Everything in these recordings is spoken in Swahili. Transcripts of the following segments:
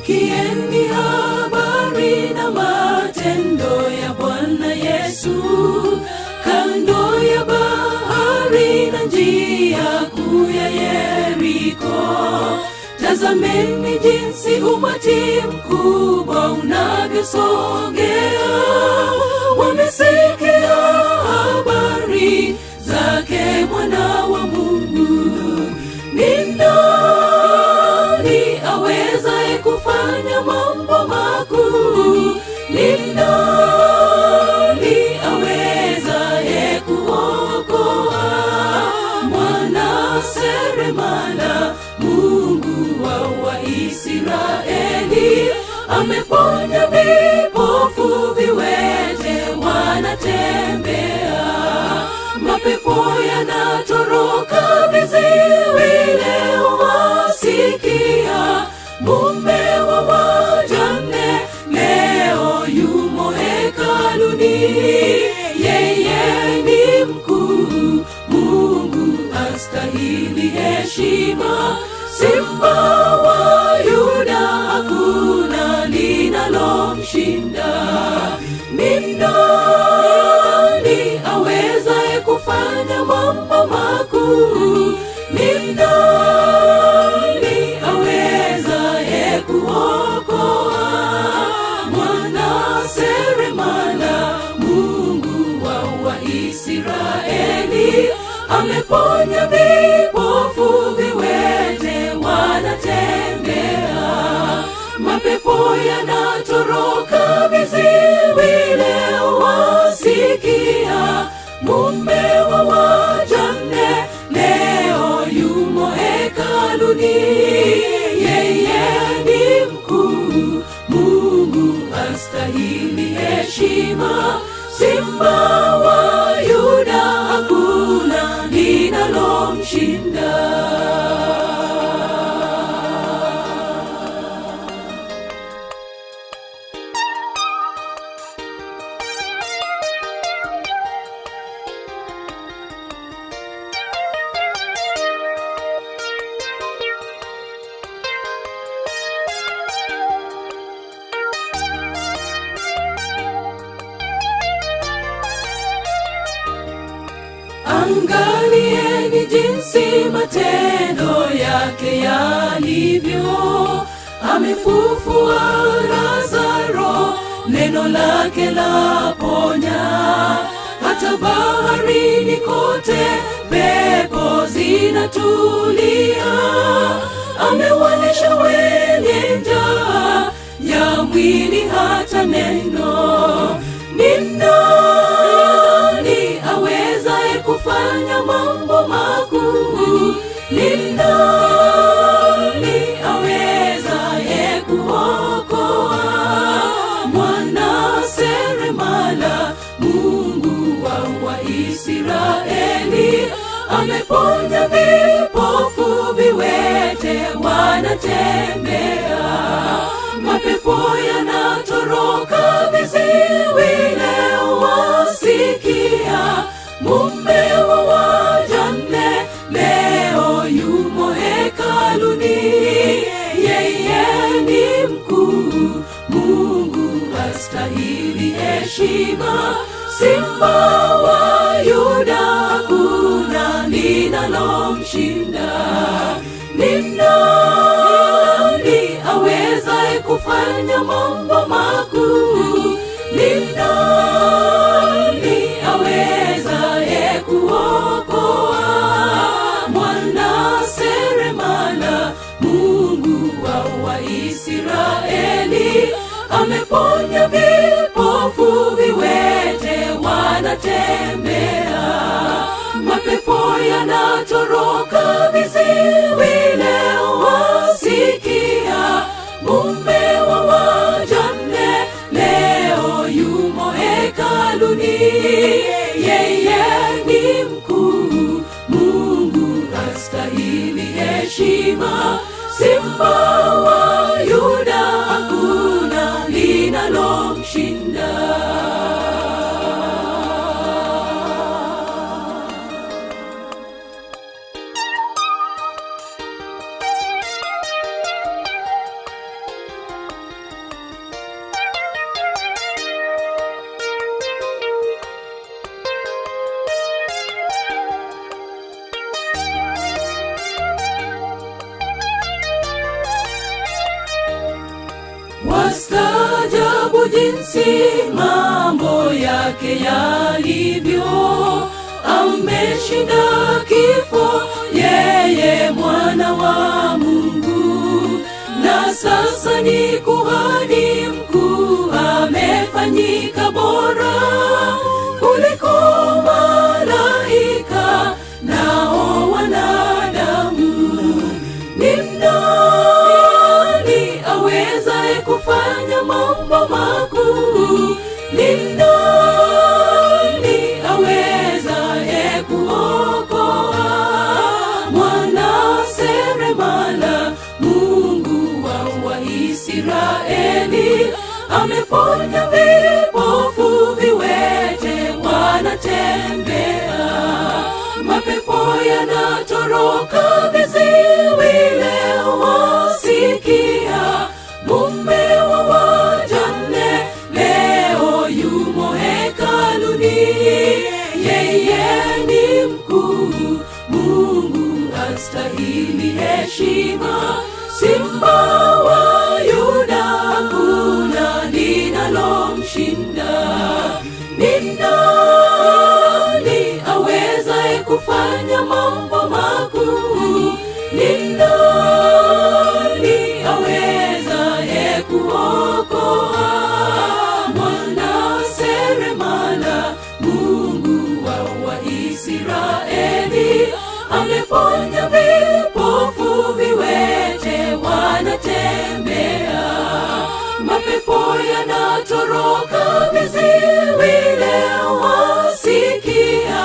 Sikieni habari na matendo ya Bwana Yesu, kando ya bahari na njia kuu ya Yeriko. Tazameni jinsi umati mkubwa unavyosogea, wamesikia habari zake mwana wa Mungu. Ni nani awezaye kufanya mambo makuu? Ni nani awezaye kuokoa? Mwana seremala, Mungu wa Waisraeli, ameponya vipofu, viwete wanatembea, mapepo yanatoroka, viziwi leo wasikia. Mume wa wajane leo yumo hekaluni, yeye ni mkuu, Mungu astahili heshima. Simba wa Yuda hakuna linalomshinda. Ni nani awezaye kufanya mambo makuu? Ni nani awezaye kuokoa? Mwana seremala, Mungu wa Waisraeli, ameponya vipofu, viwete wanatembea, mapepo yanatoroka, viziwi leo wasikia. Mume wa wajane leo yumo hekaluni, yeye ni mkuu, Mungu astahili heshima. Simba wa Yuda hakuna linalomshinda. Angalieni jinsi matendo yake yalivyo, amefufua Lazaro, neno lake laponya. Hata baharini kote pepo zinatulia, amewalisha wenye njaa ya mwili hata neno. Ni nani awezaye kufanya mambo makuu? Ni nani awezaye kuokoa? Mwana seremala, Mungu wa Waisraeli, ameponya vipofu, viwete wanatembea, mapepo yanatoroka, viziwi leo wasikia. Mume wa wajane leo yumo hekaluni, yeye ni mkuu, Mungu astahili heshima. Simba wa Yuda hakuna linalomshinda. Ni nani awezaye kufanya mambo makuu? Ni nani awezaye kuokoa? Mwana seremala, Mungu wa Waisraeli, ameponya vipofu, viwete wanatembea, mapepo yanatoroka, viziwi leo wasikia. Mume wa wajane leo yumo hekaluni, yeye ni mkuu, Mungu astahili heshima. Simba wa Yuda hakuna linalomshinda. jinsi mambo yake yalivyo. Ameshinda kifo, yeye mwana wa Mungu, na sasa ni kuhani mkuu. Amefanyika bora kuliko malaika nao wanadamu. Ni nani awezaye kufanya mambo makuu? Ni nani awezaye kuokoa? Mwana seremala, Mungu wa Israeli, ameponya vipofu, viwete wanatembea, mapepo yanatoroka, viziwi leo wasikia. Mume wa wajane leo yumo hekaluni, yeye ni mkuu, Mungu astahili heshima. Simba wa Yuda, hakuna linalomshinda. Ni nani awezaye kufanya mambo makuu? Ni nani awezaye kuokoa? Mwana seremala, Mungu wa Israeli, ameponya vipofu, viwete wanatembea, mapepo yanatoroka, viziwi leo wasikia.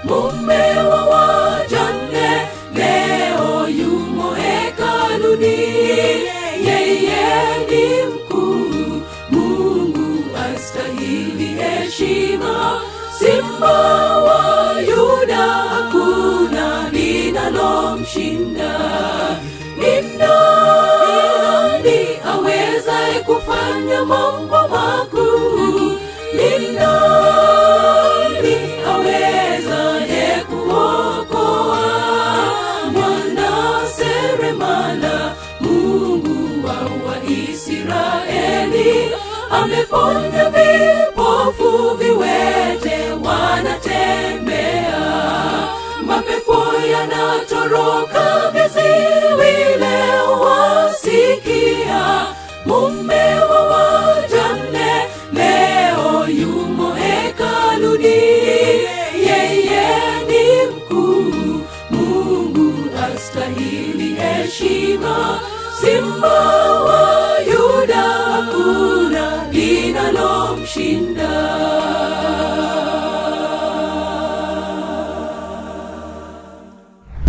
Mume wa wajane leo yumo hekaluni, yeye ni mkuu, Mungu astahili heshima. Simba wa Yuda, hakuna linalomshinda. Ni nani awezaye kufanya mambo makuu? Ni nani awezaye kuokoa? Mwana seremala, Mungu wa Israeli, ameponya vipofu, viwete wanatembea, mapepo yanatoroka, viziwi leo wasikia. Mume wa wajane leo yumo hekaluni, yeye ni mkuu, Mungu astahili heshima. Simba wa Yuda, hakuna linalomshinda.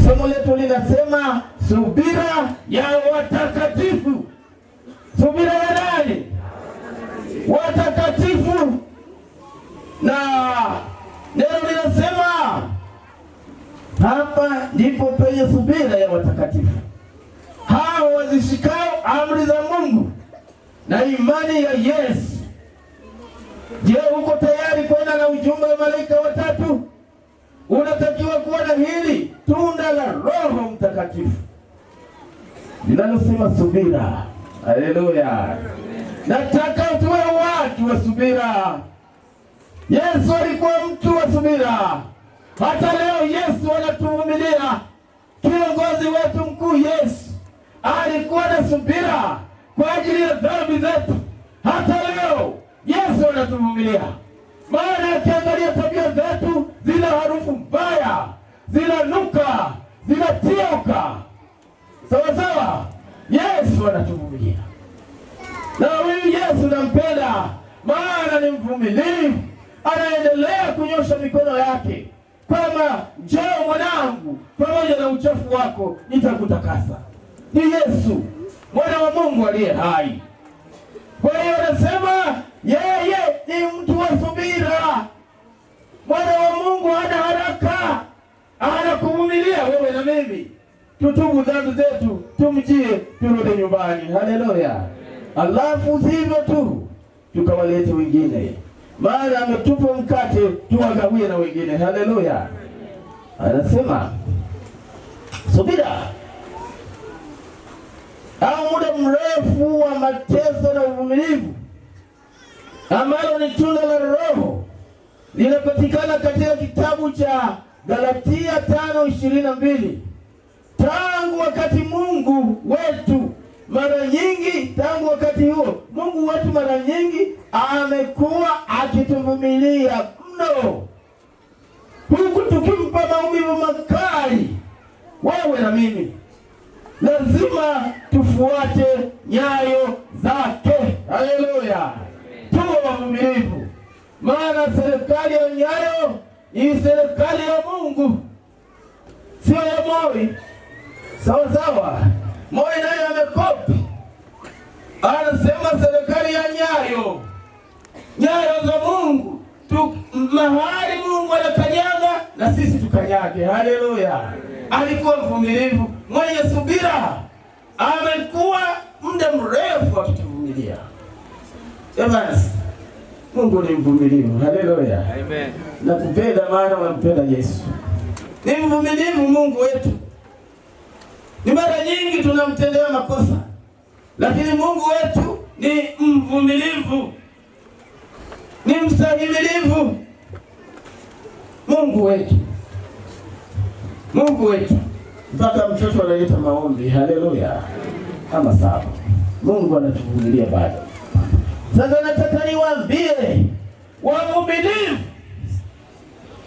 Somo letu linasema subira ya watakatifu. Subira ya nani? Watakatifu. Na neno linasema hapa ndipo penye subira ya watakatifu, hao wazishikao amri za Mungu na imani ya Yesu. Je, uko tayari kwenda na ujumbe wa malaika watatu? Unatakiwa kuwa na hili tunda la Roho Mtakatifu linalosema subira. Haleluya! Nataka tuwe watu wa subira. Yesu alikuwa mtu wa subira. Hata leo Yesu anatuvumilia. Kiongozi wetu mkuu Yesu alikuwa na subira kwa ajili ya dhambi zetu. Hata leo Yesu anatuvumilia. Maana akiangalia tabia zetu, zina harufu mbaya, zinanuka, zinatioka, sawa sawa, Yesu anatuvumilia. Na huyu Yesu nampenda, maana ni mvumilivu. Anaendelea kunyosha mikono yake kama, njoo mwanangu, pamoja na uchafu wako nitakutakasa. Ni Yesu mwana wa Mungu aliye hai. Kwa hiyo anasema yeye ni mtu wa subira. Mwana wa Mungu hana haraka, anakuvumilia wewe na mimi. Tutubu dhambi zetu, tumjie, turudi nyumbani. Haleluya! Alafu sivyo tu, tukawalete wengine, maana ametupa mkate tuwagawie na wengine. Haleluya! Anasema subira au muda mrefu wa mateso na uvumilivu ambalo ni tunda la Roho, linapatikana katika kitabu cha Galatia 5:22. Tangu wakati Mungu wetu mara nyingi, tangu wakati huo Mungu wetu mara nyingi amekuwa akituvumilia mno, huku tukimpa maumivu makali. Wewe na mimi lazima tufuate nyayo zake. Haleluya! Tuwe wavumilivu, maana serikali ya nyayo ni serikali ya Mungu, sio ya Moi. Sawa sawa, Moi naye amekopi, anasema serikali ya nyayo, nyayo za Mungu mahali Mungu anakanyaga na sisi tukanyage. Haleluya! Alikuwa mvumilivu, mwenye subira, amekuwa muda mrefu akituvumilia. Evans, Mungu ni mvumilivu. Haleluya, amen. Nakupenda maana unampenda Yesu. Ni mvumilivu Mungu wetu. Ni mara nyingi tunamtendea makosa, lakini Mungu wetu ni mvumilivu, ni mstahimilivu. Mungu wetu, Mungu wetu, mpaka mtoto analeta maombi. Haleluya, kama sawa. Mungu anatuvumilia bado. Sasa nataka niwaambie wavumilivu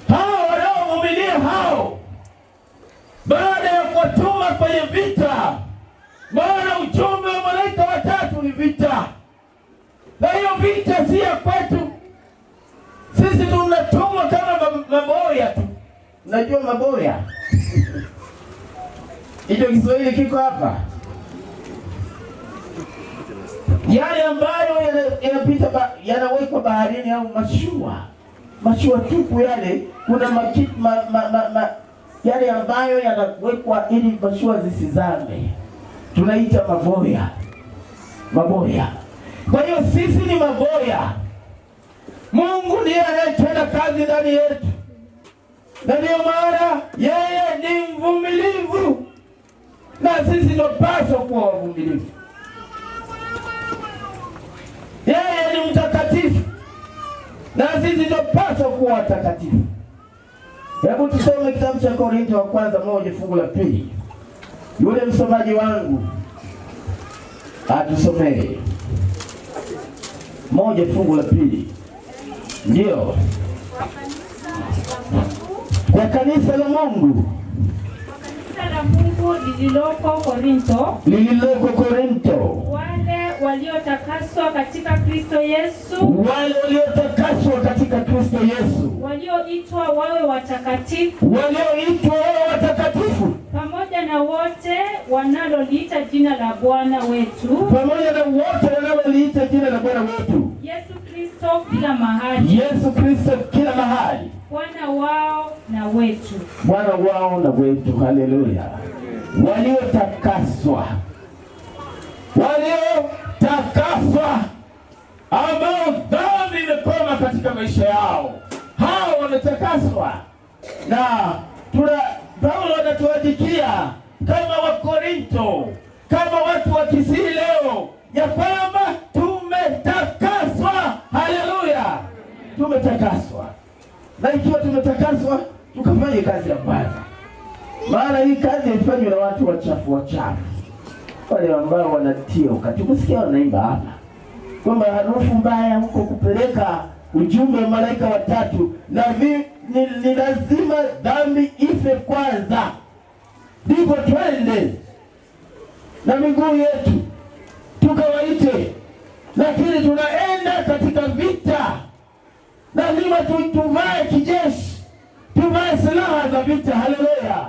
hao wanaovumilia hao, baada ya kuwatuma kwenye vita, maana ujumbe wa malaika watatu ni vita, na hiyo vita si ya kwetu sisi, tunatumwa kama maboya tu. Unajua maboya? Hicho Kiswahili kiko hapa, yale ambayo yanapita yanawekwa baharini, au mashua tupu yale. Kuna yale ambayo yanawekwa ili mashua zisizame, tunaita maboya. Kwa hiyo sisi ni maboya. Mungu ndiye anayetenda kazi ndani yetu, na ndio maana yeye ni mvumilivu, na sisi tunapaswa kuwa wavumilivu. Yeye ni mtakatifu, na sisi tunapaswa kuwa watakatifu. Hebu tusome kitabu cha Korintho wa kwanza 1 fungu la 2. Yule msomaji wangu atusomee 1 fungu la 2. Ndio, kwa kanisa la Mungu, lililoko Korintho, wale waliotakaswa katika Kristo Yesu, walioitwa wawe watakatifu, pamoja na wote wanaloliita jina la Bwana wetu, Yesu Kristo kila mahali, Bwana wao na wetu. Haleluya! Waliotakaswa, ambao dhambi imekoma katika maisha yao, hao wametakaswa. Na Paulo anatuandikia kama Wakorintho, kama watu wa Kisii leo, ya kwamba tumetakaswa. Haleluya, tumetakaswa. Na ikiwa tumetakaswa, tukafanye kazi ya Bwana, maana hii kazi haifanywi na watu wachafu, wale ambao wanatia ukati. Kusikia wanaimba hapa kwamba harufu mbaya huko kupeleka ujumbe wa malaika watatu, na ni lazima dhambi ife kwanza, ndipo twende na miguu yetu tukawaite. Lakini tunaenda katika vita, lazima tuvae kijeshi, tuvae silaha za vita. Haleluya!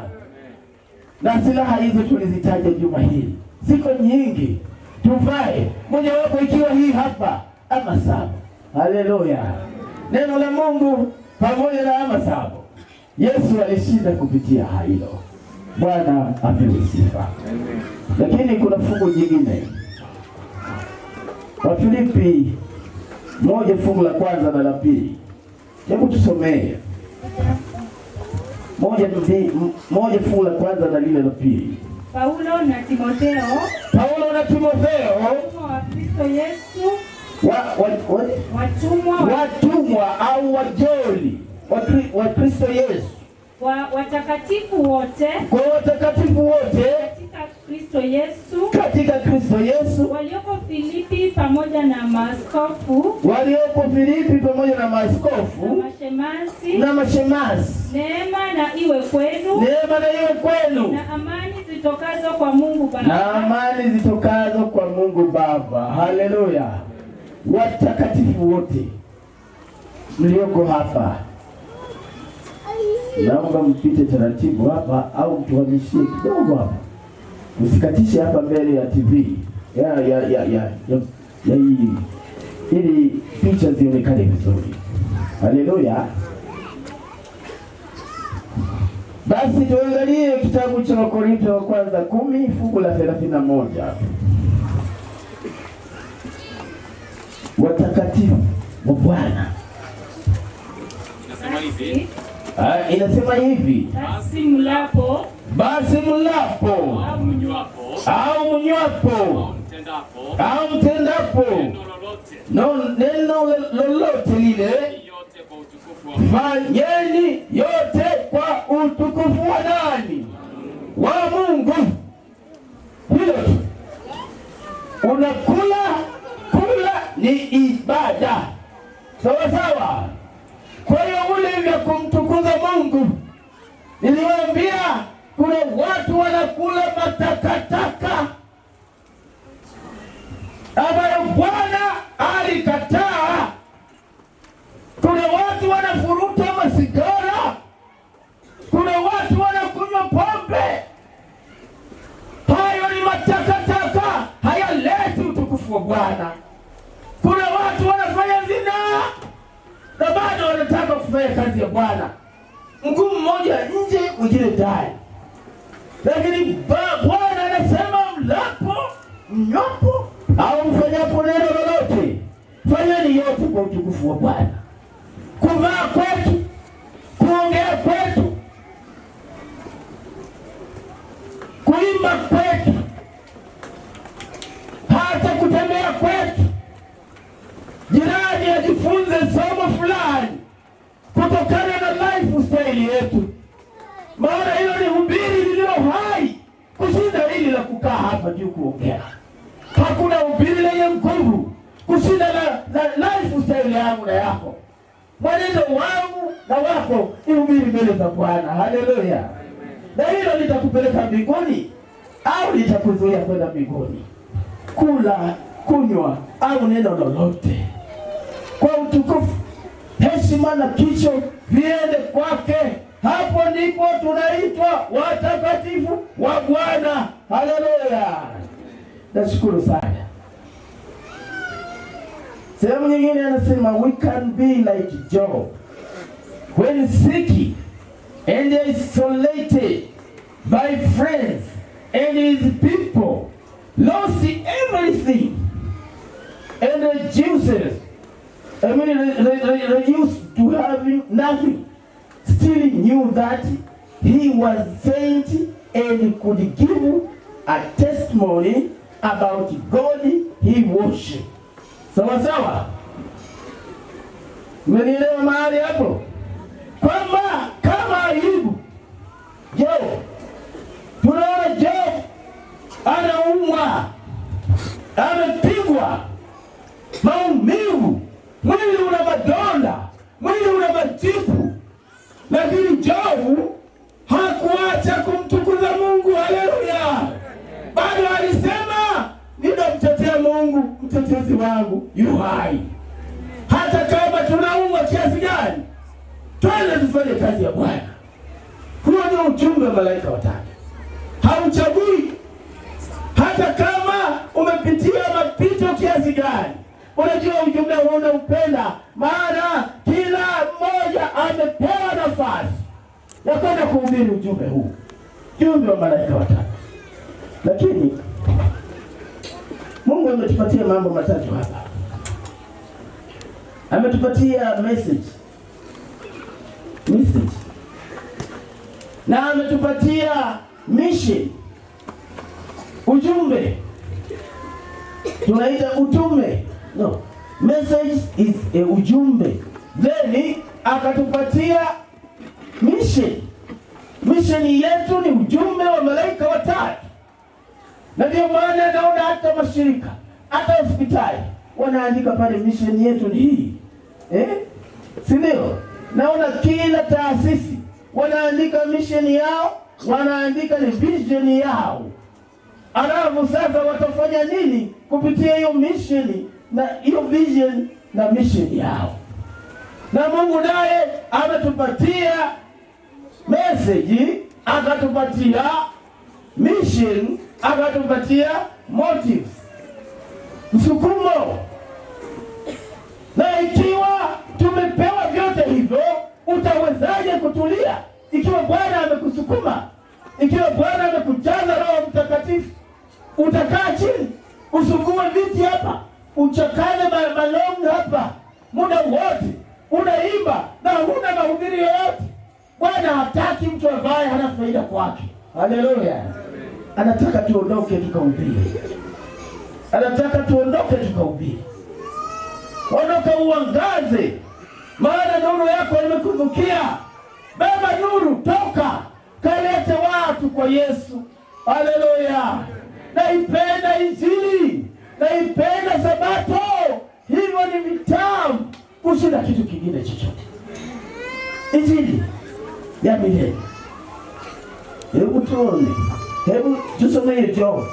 Na silaha hizo tulizitaja juma hili, ziko nyingi. Tuvae mojawapo ikiwa hii hapa, amasabo. Haleluya! Neno la Mungu pamoja na amasabo. Yesu alishinda kupitia hilo. Bwana apewe sifa. Lakini kuna fungu jingine, Wafilipi 1 fungu la 1 na la 2. Hebu tusomee 1 fungu la 1 na lile la 2. Paulo na Timotheo, wa Kristo Yesu, watumwa au wajoli wa Kristo Yesu, watakatifu wote, kwa watakatifu wote katika Kristo Yesu, walioko Filipi pamoja na maaskofu, na mashemasi, neema na iwe kwenu, na amani zitokazo kwa Mungu Baba. Haleluya. Watakatifu wote mlioko hapa, naomba mpite taratibu hapa au tuhamishie kidogo hapa. Usikatishe hapa mbele ya TV hii ili picha zionekane vizuri. Haleluya. Basi tuangalie kitabu cha Wakorintho wa kwanza 10 fungu la 31. Watakatifu wa Bwana. Inasema hivi, basi mlapo au mnywapo au mtendapo neno lolote lile, fanyeni yote kwa utukufu wa nani? Wa Mungu. Hilo unakula ni ibada, sawa. Kwa hiyo ule vya kumtukuza Mungu, niliwaambia kuna watu wanakula matakataka ambayo Bwana alikataa. Kuna watu wanafuruta masigara, kuna watu wanakunywa pombe. Hayo ni matakataka, hayaleti utukufu wa Bwana. Kuna watu wanafanya zina na bado wanataka kufanya kazi ya Bwana. Mguu mmoja nje, mwingine ndani. Lakini Bwana anasema mlapo, mnywapo au mfanyapo neno lolote, fanyeni yote kwa utukufu wa Bwana. Kuvaa kwetu, kuongea kwetu, kuimba kwetu, hata kutembea kwetu, jirani ajifunze somo fulani kutokana na lifestyle yetu. Maana hilo ni hubiri lililo hai kushinda hili la kukaa hapa juu kuongea. Hakuna hubiri lenye nguvu kushinda la lifestyle yangu na yako. Mwenendo wangu na wako ni hubiri mbele za Bwana. Haleluya. Na hilo litakupeleka mbinguni au litakuzuia kwenda mbinguni. Kula, kunywa au neno lolote kwa utukufu, heshima na kicho viende kwake. Hapo ndipo tunaitwa watakatifu wa Bwana. Haleluya. Nashukuru sana. Sehemu nyingine anasema we can be like Job when sick and isolated by friends and his people, lost everything and reduced to having nothing, still knew that he was saint and could give a testimony about God he worshiped. Sawa. Mmenielewa mahali hapo? Kwamba kama Ayubu, Job, tunaona Job anaumwa, amepigwa, maumivu, mwili una madonda, mwili una majipu, lakini Job hakuacha kumtukuza Mungu. Haleluya. Bado alisema ninamtetea Mungu, mtetezi wangu yu hai. Hata kama tunaumwa kiasi gani, twende tufanye kazi ya Bwana. Huo ndio ujumbe wa malaika watatu. Hauchagui. Hata kama umepitia mapito kiasi gani, unajua ujumbe huu unaupenda, maana kila mmoja amepewa nafasi ya kwenda kuhubiri ujumbe huu. Ujumbe wa malaika watatu. Lakini Mungu ametupatia mambo matatu hapa. Ametupatia message. Na ametupatia mission. Ujumbe. Tunaita utume. No. Message is ujumbe. Then akatupatia mission. Mission yetu ni ujumbe wa malaika watatu. Na ndio maana naona hata mashirika, hata hospitali wanaandika pale mission yetu ni hii. Si ndio? Naona kila taasisi wanaandika mission yao, wanaandika ni vision yao. Alafu sasa watafanya nini kupitia hiyo mission na hiyo vision na mission yao? Na Mungu naye ametupatia message, akatupatia mission, akatupatia motives, msukumo. Na ikiwa tumepewa vyote hivyo, utawezaje kutulia ikiwa Bwana amekusukuma? Ikiwa Bwana amekujaza Roho Mtakatifu, utakaa chini, usukume viti hapa, uchakane malongi hapa, muda wote unaimba na huna mahubiri yoyote. Bwana hataki mtu ambaye hana faida kwake. Haleluya. Anataka tuondoke tukahubiri. Anataka tuondoke tukahubiri. Ondoka uangaze, maana nuru yako imekuzukia. Beba nuru, toka kalete watu kwa Yesu. Haleluya. Naipenda Injili, naipenda Sabato. Hivyo ni vitamu kushinda kitu kingine chochote. Injili ya milele. Hebu tuone. Hebu tusome Joel.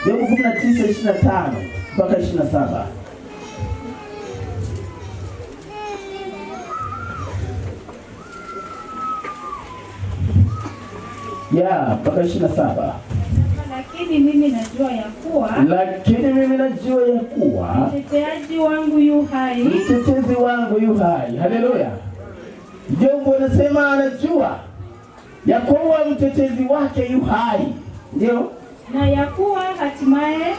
Joel 19:25 mpaka 27. Mpaka 27. Lakini mimi najua ya kuwa mtetezi wangu yu hai. Mtetezi wangu yu hai. Haleluya. Job anasema anajua ya kuwa mtetezi wake yu hai. Ndio. Na ya kuwa hatimaye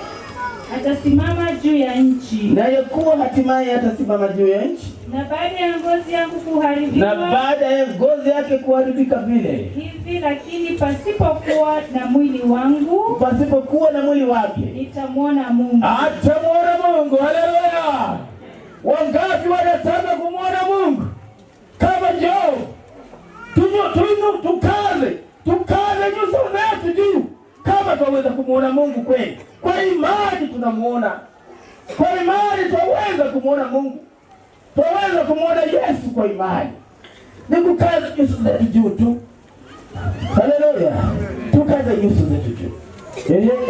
atasimama juu ya nchi. Na ya kuwa hatimaye atasimama juu ya nchi. Na baada ya ngozi yangu kuharibika. Na baada ya ngozi yake kuharibika vile. Hivi lakini pasipokuwa na mwili wangu. Pasipokuwa na mwili wake. Nitamwona Mungu. Atamwona Mungu. Haleluya. Wangapi wanataka kumwona Mungu? Kama Job. Tukaze nyuso zetu juu. Kama tunaweza kumwona Mungu kweli. Kwa imani tunamuona. Kwa imani tunaweza kumwona Mungu. Tunaweza kumwona Yesu kwa imani. Ni kukaza nyuso zetu juu tu. Haleluya. Tukaze nyuso zetu juu.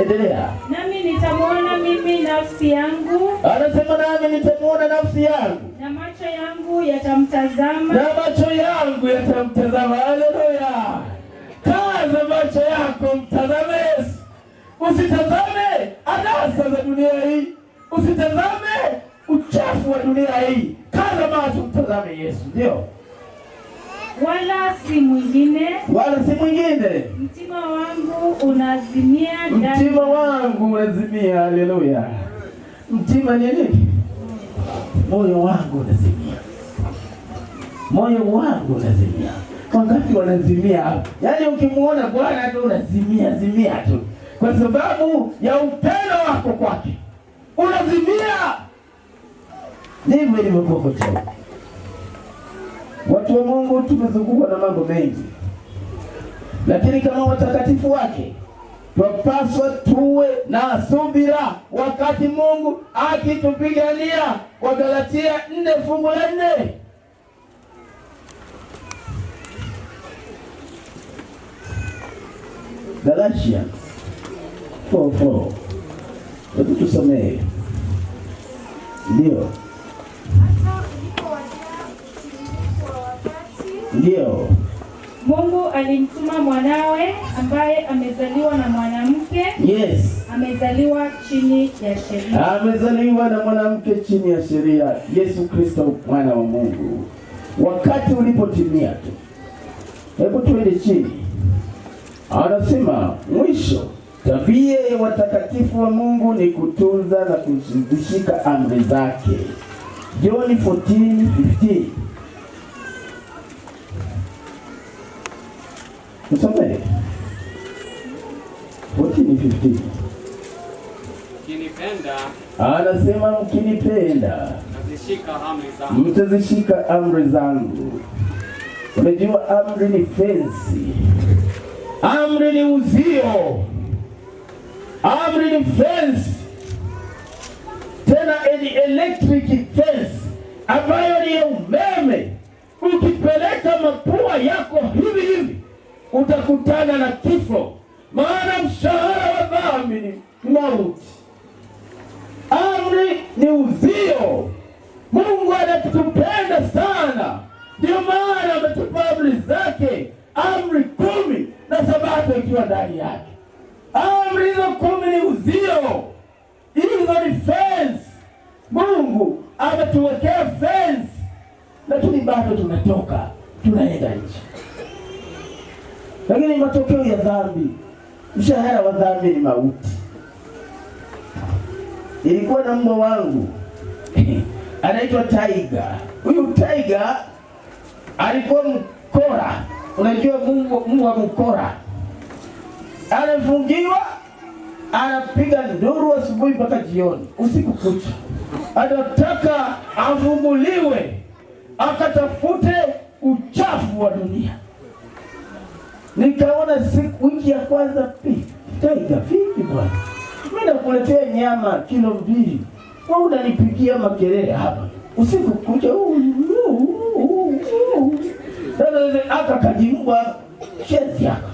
Endelea. Nami nitamwona mimi nafsi yangu. Anasema nami nitamwona nafsi yangu. Na macho yangu yatamtazama. Na macho yangu yatamtazama. Haleluya. Kaza macho yako, mtazame Yesu. Usitazame anasa za dunia hii. Usitazame uchafu wa dunia hii. Kaza macho, mtazame Yesu. Ndio. Wala si mwingine. Mtima wangu unazimia ndani. Mtima wangu unazimia. Haleluya. Mtima ni nini? Moyo wangu unazimia. Moyo wangu unazimia. Wangapi wanazimia hapo? Yaani ukimuona Bwana tu unazimia tu. Kwa sababu ya upendo wako kwake. Unazimia. Ndivyo ilivyokuwa kwa Job. Watu wa Mungu tumezungukwa na mambo mengi. Lakini kama watakatifu wake, tunapaswa tuwe na subira wakati Mungu akitupigania. Wagalatia 4 fungu la 4. Galatians 4:4. Hebu tusomee. Ndio. Ndio. Mungu alimtuma mwanawe ambaye amezaliwa na mwanamke. Yes. Amezaliwa chini ya sheria. Amezaliwa na mwanamke chini ya sheria. Yesu Kristo mwana wa Mungu. Wakati ulipotimia tu. Hebu tuende chini. Anasema mwisho, tabia ya watakatifu wa Mungu ni kutunza na kuzishika amri zake. John 14:15. Tusome 14:15. anasema mkinipenda mtazishika amri zangu. Unajua amri ni fensi, amri ni uzio, amri ni fence, tena ni electric fence ambayo ni ya umeme. Ukipeleka mapua yako hivi hivi utakutana na kifo, maana mshahara wa dhambi ni mauti. Amri ni uzio. Mungu anatupenda sana, ndio maana ametupa amri zake, amri 10 na Sabato ikiwa ndani yake. Amri hizo 10 ni uzio, hizo ni fence. Mungu ametuwekea fence, lakini bado tunatoka tunaenda nje. Lakini matokeo ya dhambi, mshahara wa dhambi ni mauti. Ilikuwa na mbwa wangu anaitwa Tiger. Huyu Tiger alikuwa mkora. Unajua mbwa mkora anafungiwa, anapiga nduru asubuhi mpaka jioni, usiku kucha. Anataka afunguliwe akatafute uchafu wa dunia. Nikaona wiki ya kwanza, Tiger vipi bwana, mimi nakuletea nyama kilo 2, wewe unanipigia makelele hapa usiku kucha. Sasa akakajimbwa shenzi hapa.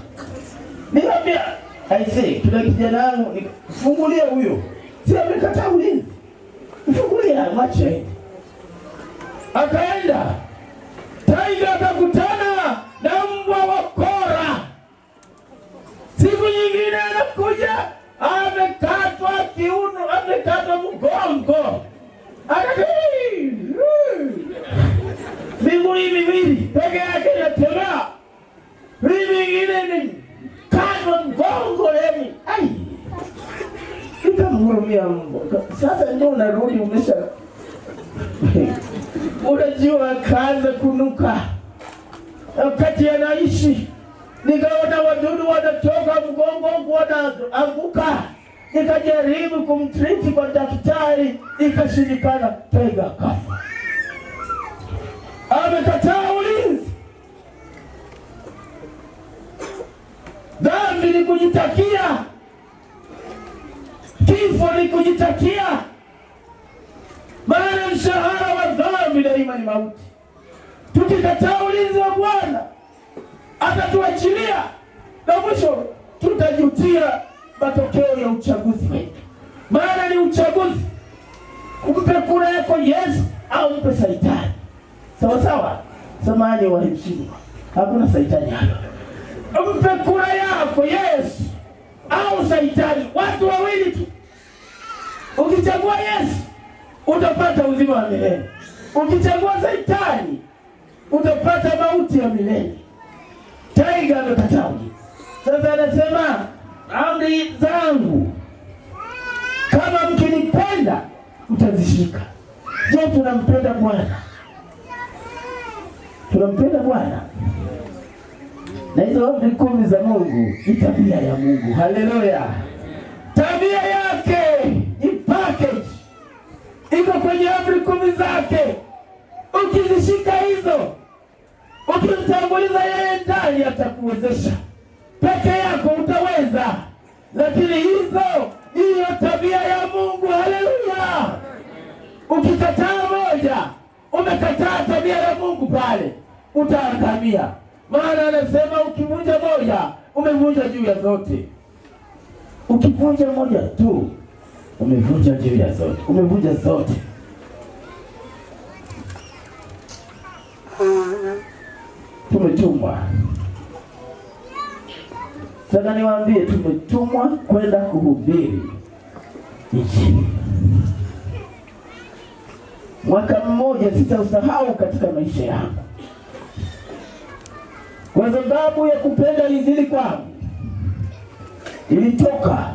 Niambia, aisee, tuna kijana wangu, fungulia huyo. Si amekataa ulinzi. Fungulia, mwache. Akaenda. Tiger akakutana na mbwa wa kora. Siku nyingine anakuja, amekatwa kiuno, amekatwa mgongo. Miguu miwili peke yake inatembea, mingine ni katwa mgongo yani. Ai, nikamhurumia mbwa. Sasa ndio unarudi umesha unajua, kaanza kunuka. Wakati anaishi nikaona wadudu wanatoka mgongo wanaanguka. Nikajaribu kumtreat kwa daktari, ikashindikana. Tiger kafa. Amekataa ulinzi. Dhambi ni kujitakia, kifo ni kujitakia, maana mshahara wa dhambi daima ni mauti. Tukikataa ulinzi wa Bwana atatuachilia, na mwisho tutajutia matokeo ya uchaguzi wetu. Maana ni uchaguzi, umpe kura yako Yesu au umpe Saitani. Sawa sawa, samahani wa heshima, hakuna Saitani hapa. Umpe kura yako Yesu au Saitani, watu wawili tu. Ukichagua Yesu utapata uzima wa milele, ukichagua Saitani utapata mauti ya milele. Tiger amekataa ulinzi. Sasa anasema amri zangu kama mkinipenda mtazishika. Je, tunampenda Bwana? Tunampenda Bwana? Na hizo amri 10 za Mungu ni tabia ya Mungu. Haleluya! Tabia yake ni package, iko kwenye amri 10 zake. Ukizishika hizo, ukimtanguliza yeye ndani, atakuwezesha. Peke yako utaweza, lakini hiyo tabia ya Mungu. Haleluya! Ukikataa moja, umekataa tabia ya Mungu, pale utaangamia. Maana anasema ukivunja moja, umevunja juu ya zote. Ukivunja moja tu, umevunja juu ya zote, umevunja zote. Tumetumwa. Sasa niwaambie, tumetumwa kwenda kuhubiri Injili. Mwaka mmoja sitausahau katika maisha yangu, kwa sababu ya kupenda Injili kwangu. Nilitoka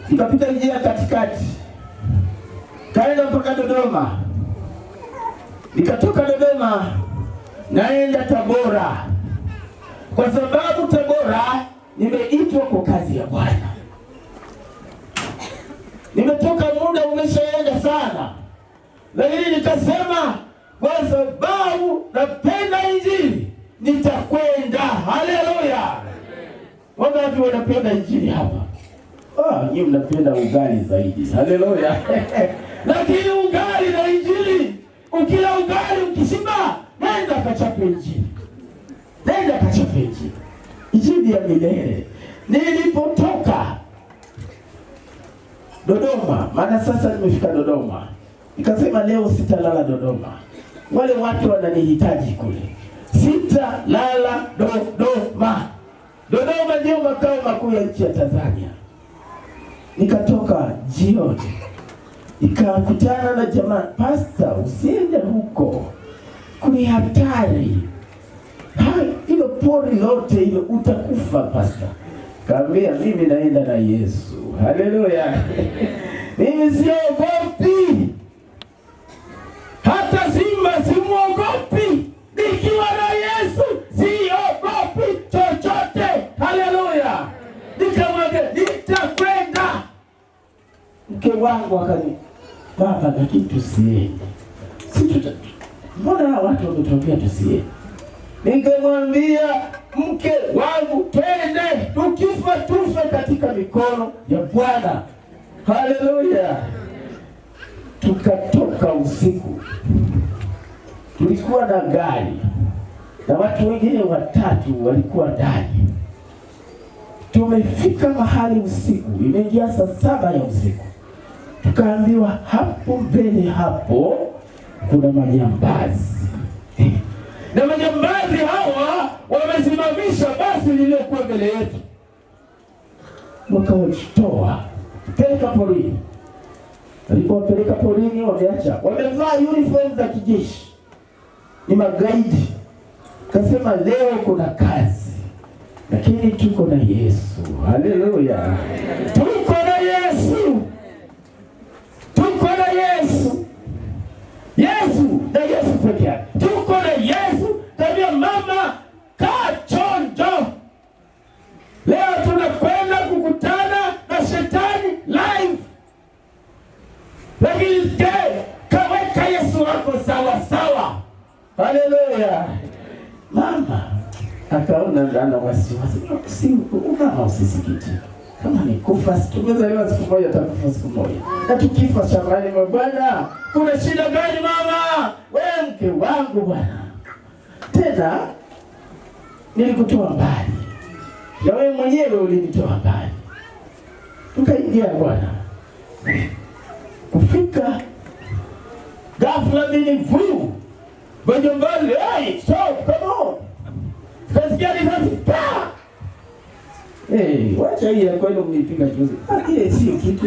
nikapita njia katikati, kaenda mpaka Dodoma. Nikatoka Dodoma naenda Tabora, kwa sababu Tabora nimeitwa kwa kazi ya Bwana. Nimetoka, muda umeshaenda sana, lakini nikasema kwa sababu napenda Injili nitakwenda. Haleluya! Wangapi wanapenda Injili hapa? Nyinyi mnapenda ugali zaidi. Haleluya! Lakini ugali na Injili, ukila ugali ukishiba, nenda kachape Injili. Nenda kachape Injili. Injili ya milele. Nilipotoka Dodoma, maana sasa nimefika Dodoma, nikasema leo sitalala Dodoma. Wale watu wananihitaji kule. Sitalala Dodoma. Dodoma ndio makao makuu ya nchi ya Tanzania. Nikatoka jioni, nikakutana na jamaa, pastor, usiende huko, kuni hatari. Hilo pori lote hilo utakufa pastor. Kaambia mimi naenda na Yesu. Haleluya! Mimi siogopi. Hata simba simuogopi. Nikiwa na Yesu siogopi chochote. Haleluya! Nikamwambia nitakwenda. Mke wangu akani, baba, lakini tusiende. Mbona watu wametokea tusiende? Nikamwambia mke wangu, twende, tukifa tufe katika mikono ya Bwana. Haleluya! Tukatoka usiku, tulikuwa na gari na watu wengine 3 walikuwa ndani. Tumefika mahali usiku, imeingia saa 7 ya usiku, tukaambiwa hapo mbele hapo kuna majambazi. Na majambazi hawa wamesimamisha basi lililokuwa mbele yetu, wakawachitoa peleka porini. Walipowapeleka porini, wamevaa uniform za kijeshi, ni magaidi. Kasema leo kuna kazi, lakini tuko na Yesu. Haleluya! Tuko na Yesu, tuko na Yesu. Yesu na Yesu peke yake. Tuko na Yesu. Tabia mama kachonjo. Leo tunakwenda kukutana na shetani live. Lakini kaweka Yesu wako sawa sawa. Haleluya! Mama akaona ana wasiwasi. Mama usisikiti. Kama ni kufa, tumezaliwa siku moja, tutakufa siku moja. Na tukifa shambani mwa Bwana, kuna shida gani mama? Wewe mke wangu bwana. Tena nilikutoa mbali, na wewe mwenyewe ulinitoa mbali. Tukaingia Bwana. Kufika ghafla mimi mvu. Majambazi, hey, stop, come on. Kasikia risasi, pa! Wacha hii ya kwenu mnipiga juzi. Ile sio kitu.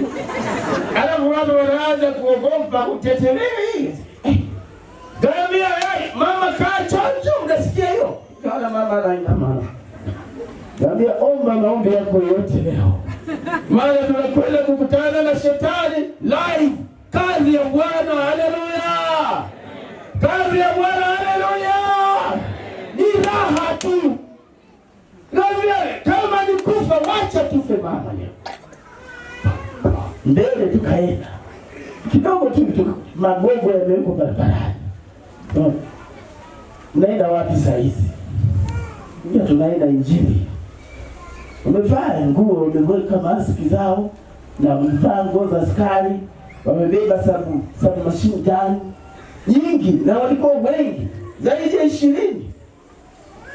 Alafu watu wanaanza kuogopa kutetemeka hivi. Gambia, mama kaa chonjo, unasikia hiyo? Kaona mama anainama. Gambia, omba maombi yako yote leo. Maana tunakwenda kukutana na shetani live. Kazi ya Bwana, haleluya! Kazi ya Bwana, haleluya! Ni raha tu. Gambia, kama ni kufa, wacha tufe mama leo. Mbele tukaenda. Kidogo tu magogo yamewekwa barabarani. Mnaenda wapi saa hizi? Ndio tunaenda Injili. Wamevaa nguo, wameweka maski zao na wamevaa nguo za askari, wamebeba sabu machine gun nyingi, na walikuwa wengi zaidi ya 20.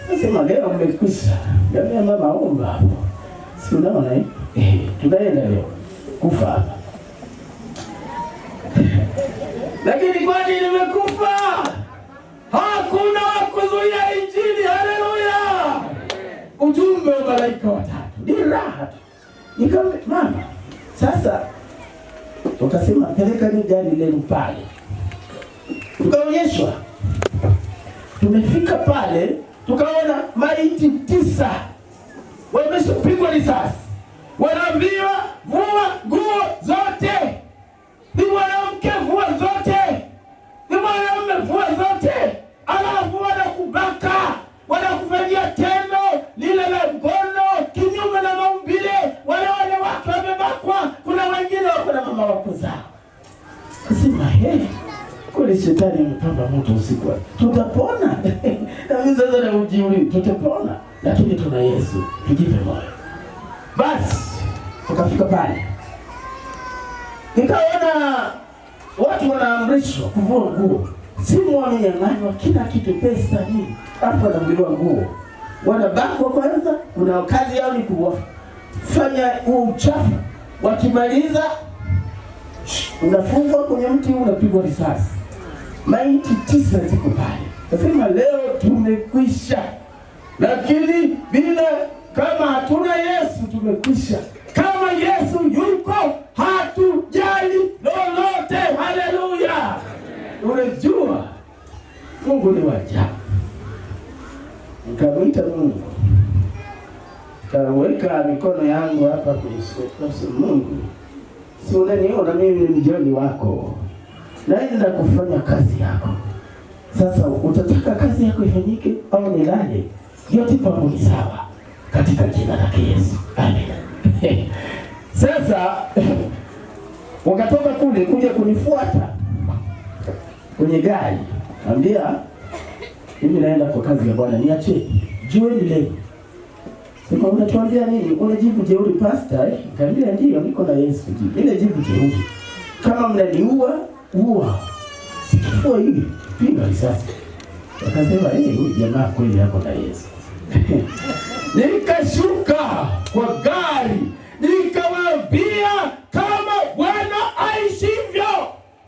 Nasema leo mmekwisha. Ndio mama omba hapo. Si unaona tunaenda leo kufa hapa. Lakini kwani nimekufa? Hakuna kuzuia Injili. Haleluya! Ujumbe wa malaika 3 ni raha. Nikamwambia mama, sasa tukasema peleka ni gari leo pale. Tukaonyeshwa. Tumefika pale, tukaona maiti 9 wameshapigwa risasi. Wanaambiwa vua nguo zote. Ni mwanamke vua zote. Ni mwanamume vua zote. Alafu wanakubaka, wanakufanyia tendo lile la ngono kinyume na maumbile. Wale wake wamebakwa. Kuna wengine wako na mama kweli shetani mpamba moto usiku. Tutapona. Na mimi sasa na ujiulize, tutapona. Lakini tuna Yesu, tujipe moyo. Basi tukafika pale. Nikaona watu wanaamrishwa kuvua nguo. Simu wamenyang'anywa kila kitu, pesa nini. Hapo wanaambiwa nguo. Wanabakwa kwanza, kuna kazi yao ni kufanya huo uchafu. Wakimaliza unafungwa kwenye mti, unapigwa risasi. Maiti 9 ziko pale. Nasema leo tumekwisha. Lakini bila kama hatuna Yesu tumekwisha. Kama Yesu yuko hatujali lolote. Haleluya. Unajua Mungu ni wa ajabu. Nikamwita Mungu. Kaweka mikono yangu hapa kwenye sura. Mungu, si unaniona mimi ni mjoli wako. Naenda kufanya kazi yako. Sasa utataka kazi yako ifanyike au nilale? Yote pamoja sawa. Katika jina la Yesu. Amen. Sasa wakatoka kule kuja kunifuata kwenye gari. Ambia mimi naenda kwa kazi ya Bwana, niache. Joel leo. Sema unatuambia nini? Unajibu jeuri pastor, eh? Nikamwambia ndio niko na Yesu. Ile jibu jeuri. Kama mnaniua, ua. Sikifua hivi, piga risasi. Akasema huyu jamaa kweli yako na Yesu. Nikashuka kwa gari, nikawaambia kama Bwana aishivyo,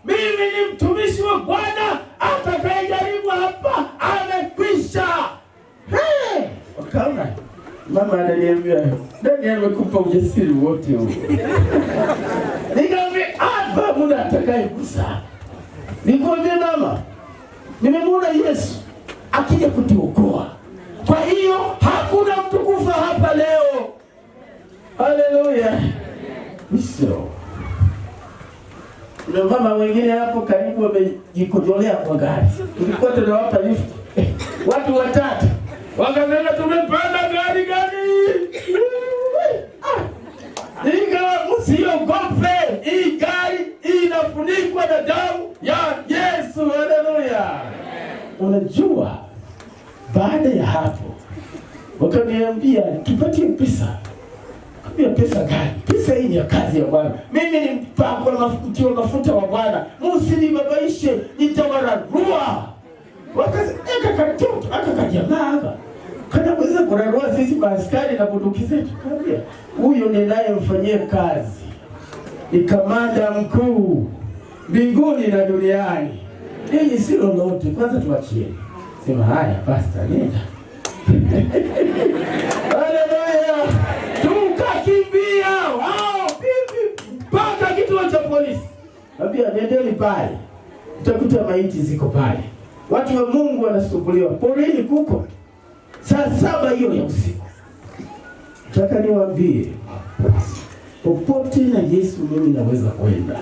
mimi ni mtumishi wa Bwana, atakayejaribu hapa amekwisha. Wakaona mama ananiambia, nani amekupa ujasiri wote huo? Nikamwambia hapa muna atakayekusa. Nikamwambia mama, nimemwona Yesu akija kutuokoa. Kwa hiyo hakuna mtu kufa hapa leo. Haleluya. Mwisho. Na mama wengine hapo karibu wamejikojolea kwa gari. Tulikuwa tunawapa lift. Watu 3. Wakasema tumepanda gari gani? Msiogope. Hii gari inafunikwa na damu ya Yesu. Haleluya. Unajua baada ya hapo wakaniambia tupatie pesa. Kaambia pesa gani? Pesa hii ni ya kazi ya Bwana. Mimi ni mpako na mafuta wa Bwana. Msinibabaishe, nitawararua. Wakasema katoto akajamaa hapa. Kana kuweza kurarua sisi maaskari na bunduki zetu. Kaambia huyo ninayemfanyia kazi ni kamanda mkuu mbinguni na duniani. Hii si lolote, kwanza tuachieni. Sema haya pastor, nenda. Haleluya. Tukakimbia. Wao mpaka kituo cha polisi. Ambia nendeni pale. Utakuta maiti ziko pale. Watu wa Mungu wanasumbuliwa. Porini kuko. Saa 7 hiyo ya usiku. Nataka niwaambie, popote na Yesu mimi naweza kwenda.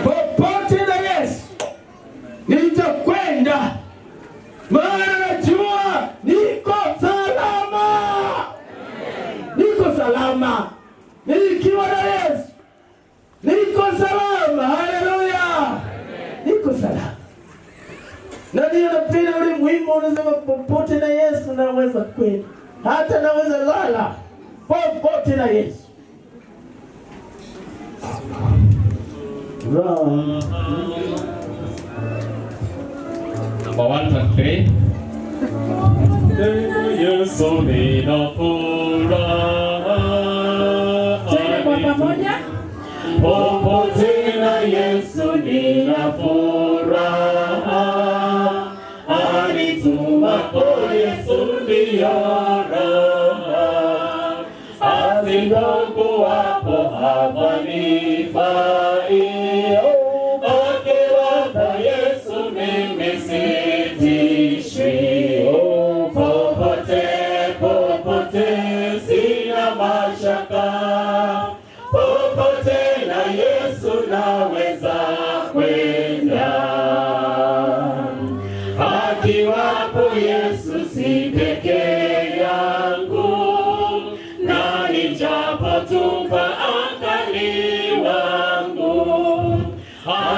Popote na Yesu nitakwenda. Maana najua niko salama. Niko salama. Nikiwa na Yesu niko salama. Haleluya. Niko salama. Na ndio napenda ule muhimu unasema popote na Yesu naweza kwenda. Hata naweza lala. Popote na Yesu. Number 1 and 3. Yesu nina furaha. Tena kwa pamoja. Popote na Yesu nina furaha. Alituma kwa Yesu ndio raha. Asingekuwapo hapa nifai. Akiwapa Yesu mimi sitishwi. Popote sina mashaka. Popote na Yesu naweza kwenda. Akiwapo Yesu si peke yangu. Na nijapotupa angani wangu.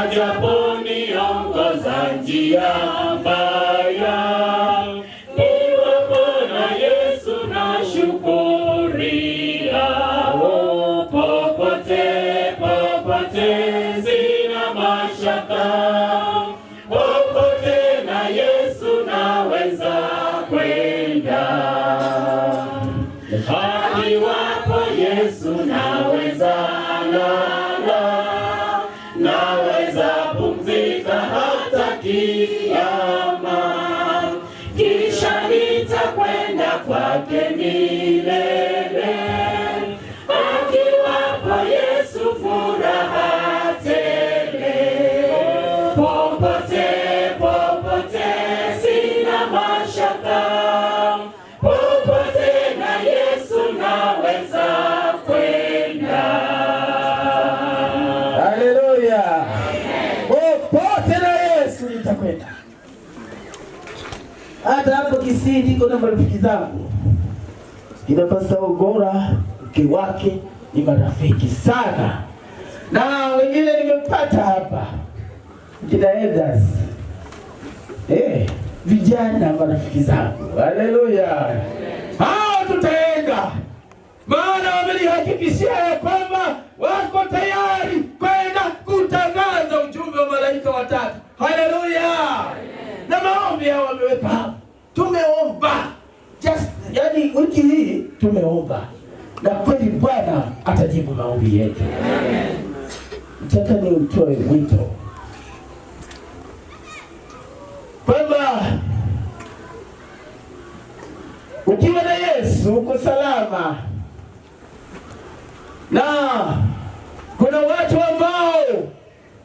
Ajaponiongoza kuongoza njia mbaya. Niwapo na Yesu nashukuria, popote sina mashaka, popote na Yesu naweza kwenda. Akiwapo Yesu naweza lala, naweza pumzika hata kiyama, kisha nitakwenda kwake milele. Akiwapo Yesu furaha tele, popote sina mashaka, popote na Yesu naweza kwenda. Haleluya! Popote na Yesu nitakwenda. Hata hapo Kisii niko na marafiki zangu, kina Pastor Ogora, mke wake ni marafiki sana, na wengine nimepata hapa kina Evans, vijana marafiki zangu. Haleluya! Hao tutaenda, maana wamelihakikishia ya kwamba wako tayari kwenda kutangaza ujumbe wa malaika watatu. Haleluya! Na maombi hao wameweka hapo. Tumeomba yani wiki hii tumeomba, na kweli Bwana atajibu maombi yetu. Nataka niutoe wito kwamba ukiwa na Yesu uko salama, na kuna watu ambao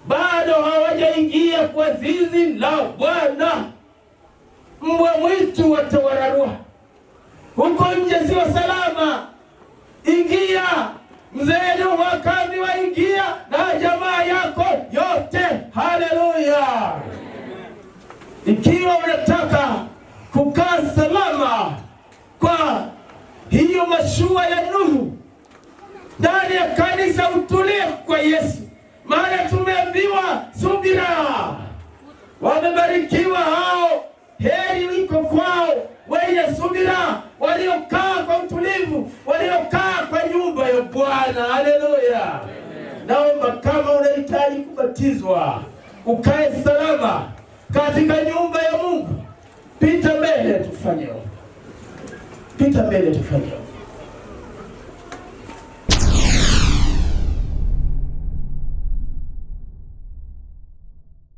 bado hawajaingia kwa zizi la Bwana. Mbwa mwitu watawararua huko nje, sio salama. Ingia, mzee wa kambi waingia na jamaa yako yote. Haleluya! Ikiwa unataka kukaa salama kwa hiyo mashua ya Nuhu ndani ya kanisa, utulie kwa Yesu, maana tumeambiwa subira. Wamebarikiwa hao, heri iko kwao wenye subira, waliokaa kwa utulivu, waliokaa kwa nyumba ya Bwana. Haleluya! Naomba kama unahitaji kubatizwa, ukae salama katika nyumba ya Mungu, pita mbele tufanye.